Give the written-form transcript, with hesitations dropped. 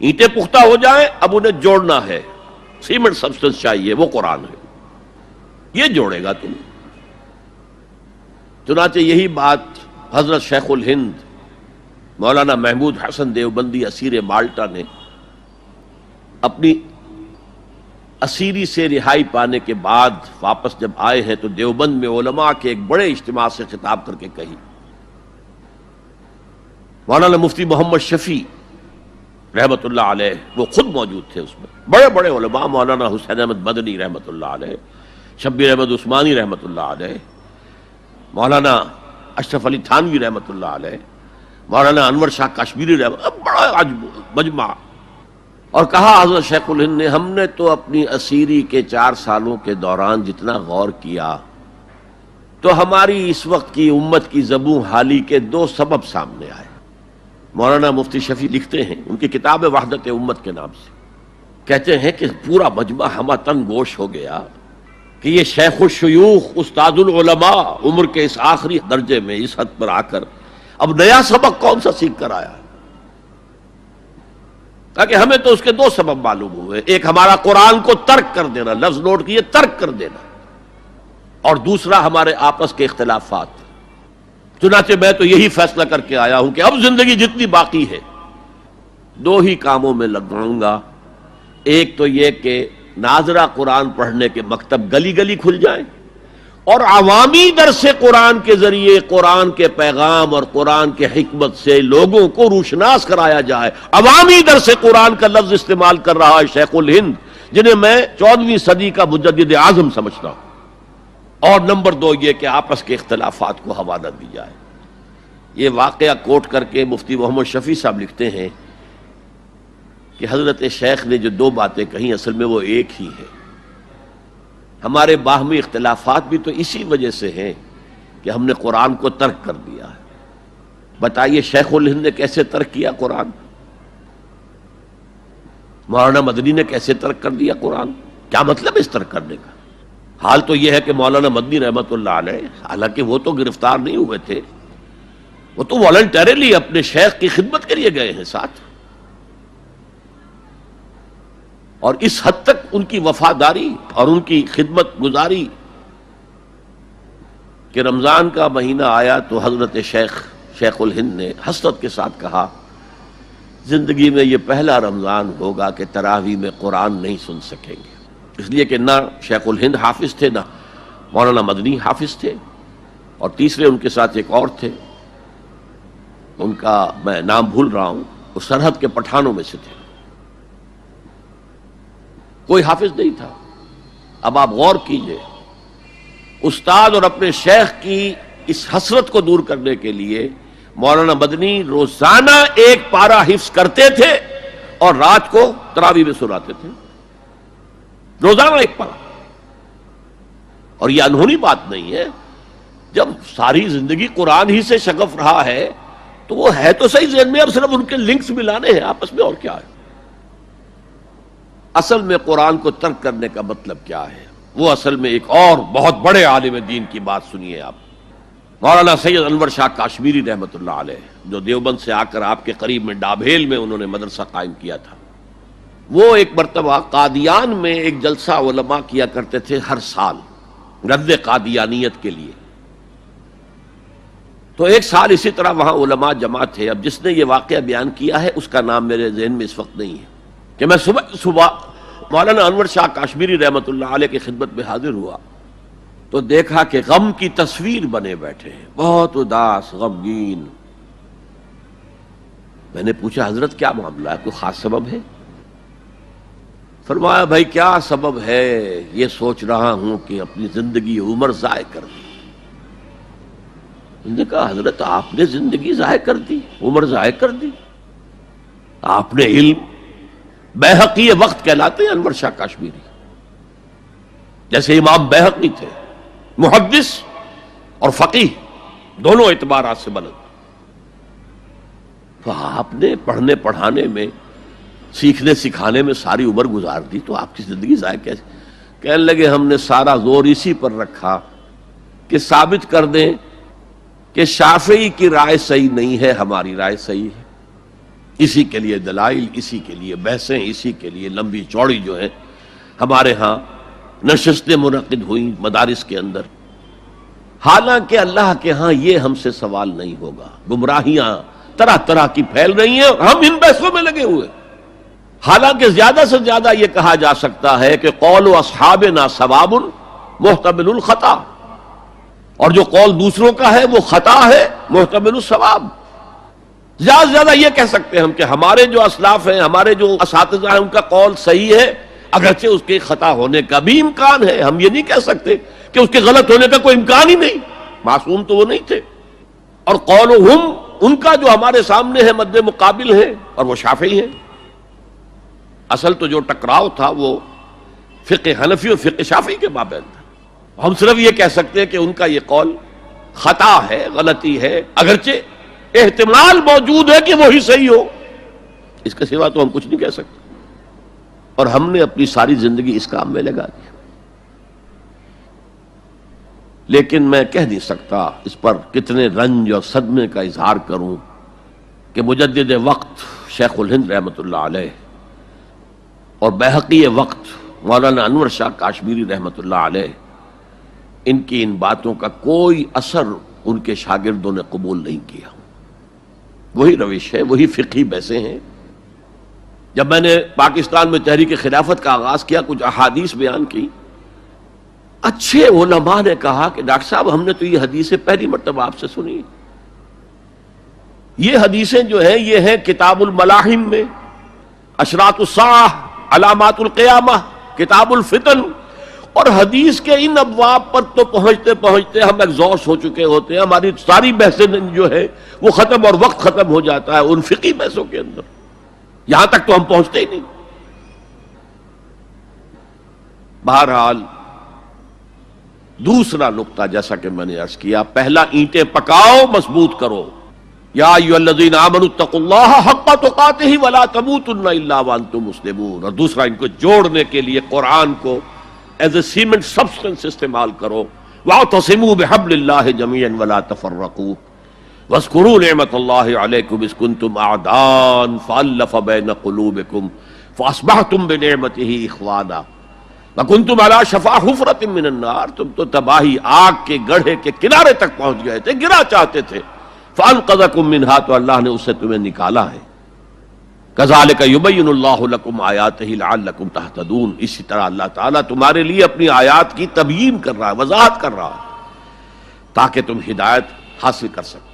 اینٹیں پختہ ہو جائیں، اب انہیں جوڑنا ہے، سیمنٹ سبسٹنس چاہیے، وہ قرآن ہے، یہ جوڑے گا تم۔ چنانچہ یہی بات حضرت شیخ الہند مولانا محمود حسن دیوبندی اسیر مالٹا نے اپنی اسیری سے رہائی پانے کے بعد واپس جب آئے ہیں تو دیوبند میں علماء کے ایک بڑے اجتماع سے خطاب کر کے کہی۔ مولانا مفتی محمد شفیع رحمت اللہ علیہ وہ خود موجود تھے اس میں، بڑے بڑے علماء، مولانا حسین احمد مدنی رحمت اللہ علیہ، شبیر احمد عثمانی رحمت اللہ علیہ، مولانا اشرف علی تھانوی رحمت اللہ علیہ، مولانا انور شاہ کشمیری رحمت، بڑا مجمع، اور کہا حضرت شیخ الہند نے ہم نے تو اپنی اسیری کے 4 سالوں کے دوران جتنا غور کیا تو ہماری اس وقت کی امت کی زبوں حالی کے 2 سبب سامنے آئے۔ مولانا مفتی شفیع لکھتے ہیں، ان کی کتاب وحدت امت کے نام سے، کہتے ہیں کہ پورا مجمع ہمہ تن گوش ہو گیا کہ یہ شیخ الشیوخ استاد العلماء عمر کے اس آخری درجے میں اس حد پر آ کر اب نیا سبق کون سا سیکھ کر آیا؟ تاکہ ہمیں تو اس کے 2 سبب معلوم ہوئے، ایک ہمارا قرآن کو ترک کر دینا، لفظ نوٹ کیے، ترک کر دینا، اور دوسرا ہمارے آپس کے اختلافات۔ چنانچہ میں تو یہی فیصلہ کر کے آیا ہوں کہ اب زندگی جتنی باقی ہے 2 ہی کاموں میں لگاؤں گا، ایک تو یہ کہ ناظرہ قرآن پڑھنے کے مکتب گلی گلی کھل جائیں اور عوامی درس قرآن کے ذریعے قرآن کے پیغام اور قرآن کے حکمت سے لوگوں کو روشناس کرایا جائے۔ عوامی درس قرآن کا لفظ استعمال کر رہا ہے شیخ الہند، جنہیں میں 14ویں صدی کا مجدد اعظم سمجھتا ہوں۔ اور نمبر 2 یہ کہ آپس کے اختلافات کو حوالہ دی جائے۔ یہ واقعہ کوٹ کر کے مفتی محمد شفیع صاحب لکھتے ہیں کہ حضرت شیخ نے جو 2 باتیں کہیں اصل میں وہ ایک ہی ہے۔ ہمارے باہمی اختلافات بھی تو اسی وجہ سے ہیں کہ ہم نے قرآن کو ترک کر دیا ہے۔ بتائیے شیخ الہند نے کیسے ترک کیا قرآن؟ مولانا مدنی نے کیسے ترک کر دیا قرآن؟ کیا مطلب اس ترک کرنے کا؟ حال تو یہ ہے کہ مولانا مدنی رحمت اللہ علیہ، حالانکہ وہ تو گرفتار نہیں ہوئے تھے، وہ تو والنٹریلی اپنے شیخ کی خدمت کے لیے گئے ہیں ساتھ، اور اس حد تک ان کی وفاداری اور ان کی خدمت گزاری کہ رمضان کا مہینہ آیا تو حضرت شیخ الہند نے حسرت کے ساتھ کہا زندگی میں یہ پہلا رمضان ہوگا کہ تراویح میں قرآن نہیں سن سکیں گے، اس لیے کہ نہ شیخ الہند حافظ تھے، نہ مولانا مدنی حافظ تھے، اور تیسرے ان کے ساتھ ایک اور تھے، ان کا میں نام بھول رہا ہوں، وہ سرحد کے پٹھانوں میں سے تھے، کوئی حافظ نہیں تھا۔ اب آپ غور کیجئے، استاد اور اپنے شیخ کی اس حسرت کو دور کرنے کے لیے مولانا مدنی روزانہ 1 پارہ حفظ کرتے تھے اور رات کو تراویح میں سناتے تھے، روزانہ 1 پارہ۔ اور یہ انہونی بات نہیں ہے، جب ساری زندگی قرآن ہی سے شغف رہا ہے تو وہ ہے تو صحیح ذہن میں، اب صرف ان کے لنکس ملانے ہیں آپس میں، اور کیا ہے؟ اصل میں قرآن کو ترک کرنے کا مطلب کیا ہے؟ وہ اصل میں ایک اور بہت بڑے عالم دین کی بات سنیے آپ، مولانا سید انور شاہ کاشمیری رحمت اللہ علیہ، جو دیوبند سے آ کر آپ کے قریب میں ڈابھیل میں انہوں نے مدرسہ قائم کیا تھا۔ وہ ایک مرتبہ قادیان میں ایک جلسہ علماء کیا کرتے تھے ہر سال رد قادیانیت کے لیے، تو ایک سال اسی طرح وہاں علماء جمع تھے۔ اب جس نے یہ واقعہ بیان کیا ہے اس کا نام میرے ذہن میں اس وقت نہیں ہے، کہ میں صبح مولانا انور شاہ کاشمیری رحمت اللہ علیہ کی خدمت میں حاضر ہوا تو دیکھا کہ غم کی تصویر بنے بیٹھے ہیں، بہت اداس، غمگین۔ میں نے پوچھا حضرت کیا معاملہ ہے، کوئی خاص سبب ہے؟ فرمایا بھائی کیا سبب ہے، یہ سوچ رہا ہوں کہ اپنی زندگی عمر ضائع کر دی۔ میں نے کہا حضرت آپ نے زندگی ضائع کر دی، عمر ضائع کر دی؟ آپ نے علم، بیہقی وقت کہلاتے ہیں انور شاہ کاشمیری، جیسے امام بیہقی تھے، محدث اور فقیہ دونوں اعتبارات سے بلند، تو آپ نے پڑھنے پڑھانے میں، سیکھنے سکھانے میں ساری عمر گزار دی، تو آپ کی زندگی ضائع کیسے؟ کہنے لگے ہم نے سارا زور اسی پر رکھا کہ ثابت کر دیں کہ شافعی کی رائے صحیح نہیں ہے، ہماری رائے صحیح ہے۔ اسی کے لیے دلائل، اسی کے لیے بحثیں، اسی کے لیے لمبی چوڑی جو ہیں ہمارے ہاں نشستیں منعقد ہوئیں مدارس کے اندر. حالانکہ اللہ کے ہاں یہ ہم سے سوال نہیں ہوگا. گمراہیاں طرح طرح کی پھیل رہی ہیں اور ہم ان بحثوں میں لگے ہوئے. حالانکہ زیادہ سے زیادہ یہ کہا جا سکتا ہے کہ قول اصحابنا ثواب محتمل الخطا، اور جو قول دوسروں کا ہے وہ خطا ہے محتمل الثواب. زیادہ سے زیادہ یہ کہہ سکتے ہیں ہم کہ ہمارے جو اسلاف ہیں، ہمارے جو اساتذہ ہیں، ان کا قول صحیح ہے، اگرچہ اس کے خطا ہونے کا بھی امکان ہے. ہم یہ نہیں کہہ سکتے کہ اس کے غلط ہونے کا کوئی امکان ہی نہیں، معصوم تو وہ نہیں تھے. اور قولہم، ان کا جو ہمارے سامنے ہے مد مقابل ہے، اور وہ شافعی ہیں. اصل تو جو ٹکراؤ تھا وہ فقہ حنفی اور فقہ شافعی کے مابین تھا. ہم صرف یہ کہہ سکتے ہیں کہ ان کا یہ قول خطا ہے، غلطی ہے، اگرچہ احتمال موجود ہے کہ وہی صحیح ہو. اس کے سوا تو ہم کچھ نہیں کہہ سکتے. اور ہم نے اپنی ساری زندگی اس کام میں لگا دی. لیکن میں کہہ نہیں سکتا اس پر کتنے رنج اور صدمے کا اظہار کروں کہ مجدد وقت شیخ الہند رحمۃ اللہ علیہ اور بحقی وقت مولانا انور شاہ کاشمیری رحمۃ اللہ علیہ، ان کی ان باتوں کا کوئی اثر ان کے شاگردوں نے قبول نہیں کیا. وہی روش ہے، وہی فقہی بحثیں ہیں. جب میں نے پاکستان میں تحریک خلافت کا آغاز کیا، کچھ احادیث بیان کی، اچھے علماء نے کہا کہ ڈاکٹر صاحب ہم نے تو یہ حدیثیں پہلی مرتبہ آپ سے سنی. یہ حدیثیں جو ہیں یہ ہیں کتاب الملاحم میں، اشراط الساعہ، علامات القیامہ، کتاب الفتن. اور حدیث کے ان ابواب پر تو پہنچتے پہنچتے ہم ایگزاسٹ ہو چکے ہوتے ہیں. ہماری ساری بحثیں جو ہے وہ ختم، اور وقت ختم ہو جاتا ہے ان فقہی بحثوں کے اندر. یہاں تک تو ہم پہنچتے ہی نہیں. بہرحال دوسرا نقطہ جیسا کہ میں نے عرض کیا، پہلا اینٹیں پکاؤ، مضبوط کرو. یا ایھا الذین آمنوا اتقوا اللہ حق تقاتہ ولا تموتن الا وانتم مسلمون. اور دوسرا ان کو جوڑنے کے لیے قرآن کو ایز اے سیمنٹ سبسٹنس استعمال کرو. واعتصموا بحبل اللہ جميعا ولا تفرقوا واذکروا نعمت اللہ علیکم اذ کنتم اعداء فالف بین قلوبکم فاصبحتم بنعمتہ اخوانا وکنتم علی شفا حفرۃ من النار. تم تو تباہی آگ کے گڑھے کے کنارے تک پہنچ گئے تھے، گرا چاہتے تھے. فانقذکم منہا، تو اللہ نے اس سے تمہیں نکالا ہے. کذالک یبین اللہ لکم آیاتہ لعلکم تہتدون. اسی طرح اللہ تعالیٰ تمہارے لیے اپنی آیات کی تبیین کر رہا ہے، وضاحت کر رہا ہے، تاکہ تم ہدایت حاصل کر سکو.